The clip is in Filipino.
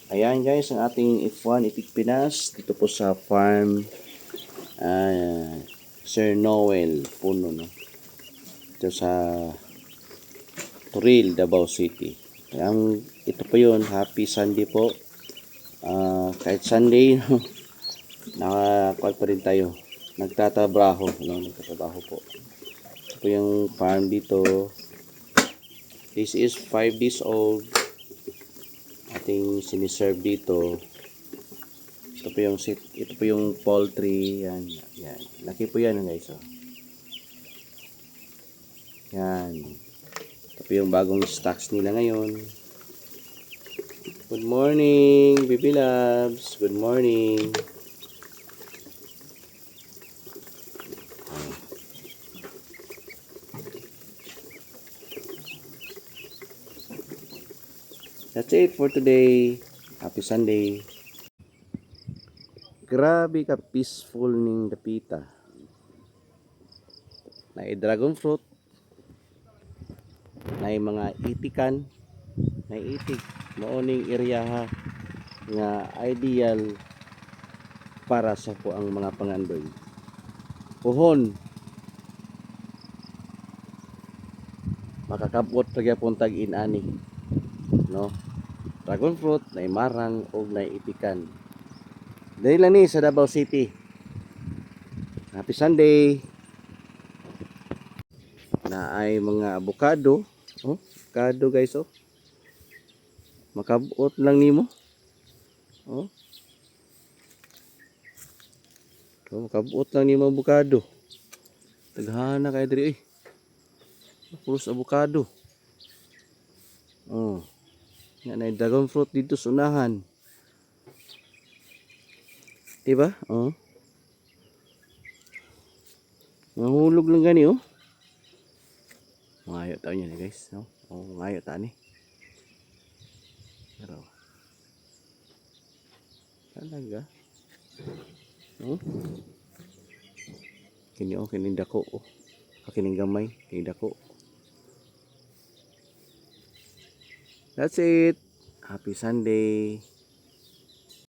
Ayan guys, ang ating F1 Itik Pinas dito po sa farm Sir Noel Puno, no? Ito sa Turil, Davao City. Ito po yun, happy Sunday po. Kahit Sunday, no? Nakakuha pa rin tayo. Nagtatrabaho, no? Nagtatrabaho po. Ito po yung farm dito. This is 5 days old. Ating siniserve dito. Ito po yung poultry. Yan. Laki po yan guys. Oh. Yan. Ito po yung bagong stocks nila ngayon. Good morning, baby loves. Good morning. That's it for today. Happy Sunday. Grabe ka peaceful ning dapita. Na dragon fruit. Na mga itikan. Na itik. Mooning area ha. Nga ideal para sa po ang mga pangandoy. Puhon. Makakabot pagyapon tag inani. No? Dragon fruit na marang o na itikan. Dahil lang ni sa Davao City. Happy Sunday. Na ay mga avocado. Oh, avocado guys oh. Makabot lang nimo. Oh. So, makabot lang nimo avocado. Taghana kay diri eh. Puros avocado. Oh. Yan ay dragon fruit dito sa unahan. Diba? Oh. Nahulog lang gani oh. Ngayo tayo niya guys. No? Oh, ngayo ta ni. Pero talaga. Oh. Kini oh, kini dako oh. Kining gamay, kini dako. That's it. Happy Sunday.